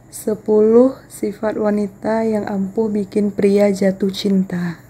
10 sifat wanita yang ampuh bikin pria jatuh cinta.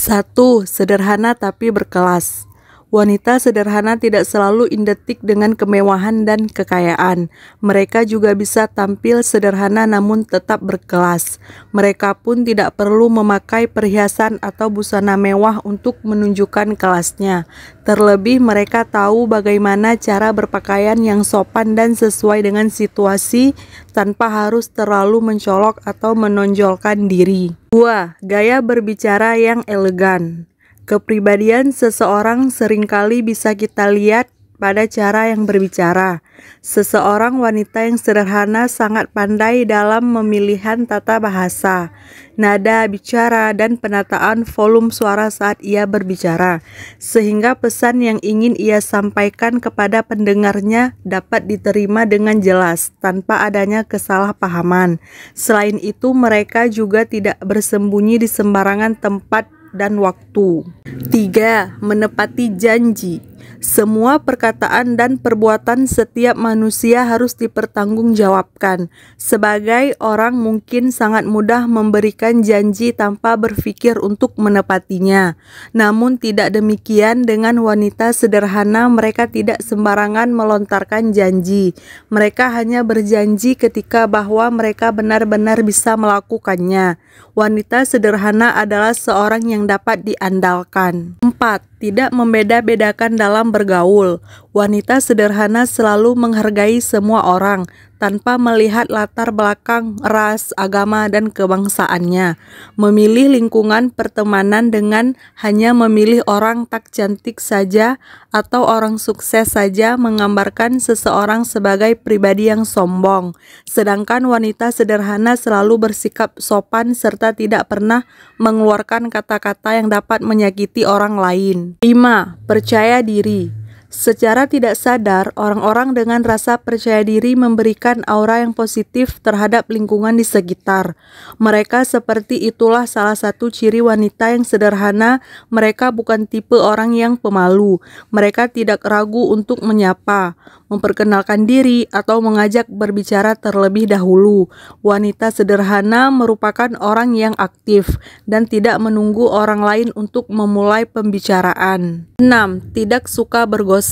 1. Sederhana tapi berkelas. Wanita sederhana tidak selalu identik dengan kemewahan dan kekayaan. Mereka juga bisa tampil sederhana namun tetap berkelas. Mereka pun tidak perlu memakai perhiasan atau busana mewah untuk menunjukkan kelasnya. Terlebih mereka tahu bagaimana cara berpakaian yang sopan dan sesuai dengan situasi tanpa harus terlalu mencolok atau menonjolkan diri. 2. Gaya berbicara yang elegan. Kepribadian seseorang seringkali bisa kita lihat pada cara yang berbicara. Seseorang wanita yang sederhana sangat pandai dalam pemilihan tata bahasa, nada bicara, dan penataan volume suara saat ia berbicara, sehingga pesan yang ingin ia sampaikan kepada pendengarnya dapat diterima dengan jelas, tanpa adanya kesalahpahaman. Selain itu, mereka juga tidak bersembunyi di sembarangan tempat dan waktu. 3. Menepati janji. Semua perkataan dan perbuatan setiap manusia harus dipertanggungjawabkan. Sebagai orang mungkin sangat mudah memberikan janji tanpa berpikir untuk menepatinya. Namun tidak demikian dengan wanita sederhana, mereka tidak sembarangan melontarkan janji. Mereka hanya berjanji ketika bahwa mereka benar-benar bisa melakukannya. Wanita sederhana adalah seorang yang dapat diandalkan. 4. Tidak membeda-bedakan dalam bergaul. Wanita sederhana selalu menghargai semua orang tanpa melihat latar belakang, ras, agama, dan kebangsaannya. Memilih lingkungan pertemanan dengan hanya memilih orang tak cantik saja atau orang sukses saja menggambarkan seseorang sebagai pribadi yang sombong. Sedangkan wanita sederhana selalu bersikap sopan serta tidak pernah mengeluarkan kata-kata yang dapat menyakiti orang lain. 5. Percaya diri. Secara tidak sadar, orang-orang dengan rasa percaya diri memberikan aura yang positif terhadap lingkungan di sekitar. Mereka seperti itulah salah satu ciri wanita yang sederhana. Mereka bukan tipe orang yang pemalu. Mereka tidak ragu untuk menyapa, memperkenalkan diri, atau mengajak berbicara terlebih dahulu. Wanita sederhana merupakan orang yang aktif dan tidak menunggu orang lain untuk memulai pembicaraan. 6. Tidak suka bergosip.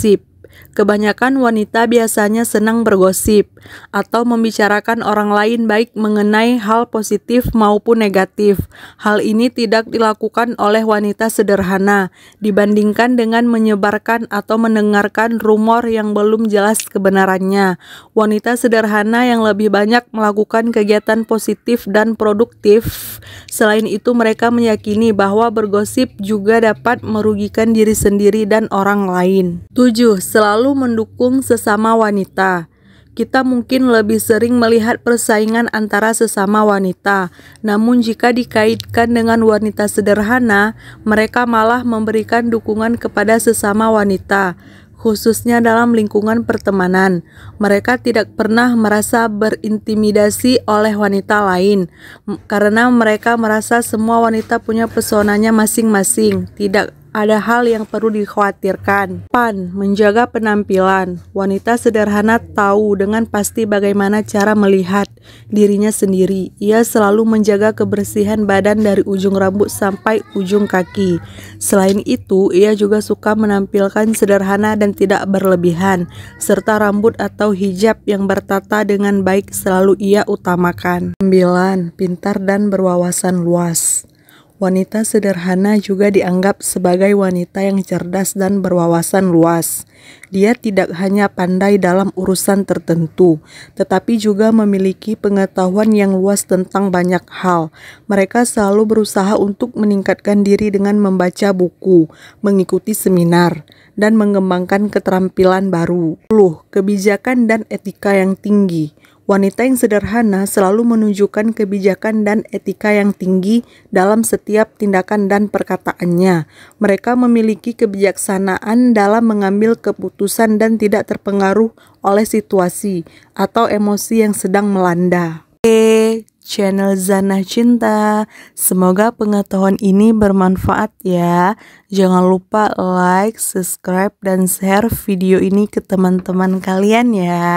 Kebanyakan wanita biasanya senang bergosip atau membicarakan orang lain baik mengenai hal positif maupun negatif. Hal ini tidak dilakukan oleh wanita sederhana dibandingkan dengan menyebarkan atau mendengarkan rumor yang belum jelas kebenarannya. Wanita sederhana yang lebih banyak melakukan kegiatan positif dan produktif. Selain itu, mereka meyakini bahwa bergosip juga dapat merugikan diri sendiri dan orang lain. 7. Selalu mendukung sesama wanita. Kita mungkin lebih sering melihat persaingan antara sesama wanita, namun jika dikaitkan dengan wanita sederhana, mereka malah memberikan dukungan kepada sesama wanita, khususnya dalam lingkungan pertemanan. Mereka tidak pernah merasa berintimidasi oleh wanita lain, karena mereka merasa semua wanita punya pesonanya masing-masing. Tidak ada hal yang perlu dikhawatirkan. 8. Menjaga penampilan. Wanita sederhana tahu dengan pasti bagaimana cara melihat dirinya sendiri. Ia selalu menjaga kebersihan badan dari ujung rambut sampai ujung kaki. Selain itu, ia juga suka menampilkan sederhana dan tidak berlebihan, serta rambut atau hijab yang bertata dengan baik selalu ia utamakan. 9. Pintar dan berwawasan luas. Wanita sederhana juga dianggap sebagai wanita yang cerdas dan berwawasan luas. Dia tidak hanya pandai dalam urusan tertentu, tetapi juga memiliki pengetahuan yang luas tentang banyak hal. Mereka selalu berusaha untuk meningkatkan diri dengan membaca buku, mengikuti seminar, dan mengembangkan keterampilan baru. 10. Kebijakan dan etika yang tinggi. Wanita yang sederhana selalu menunjukkan kebijakan dan etika yang tinggi dalam setiap tindakan dan perkataannya. Mereka memiliki kebijaksanaan dalam mengambil keputusan dan tidak terpengaruh oleh situasi atau emosi yang sedang melanda. channel Zanah Cinta. Semoga pengetahuan ini bermanfaat ya. Jangan lupa like, subscribe, dan share video ini ke teman-teman kalian ya.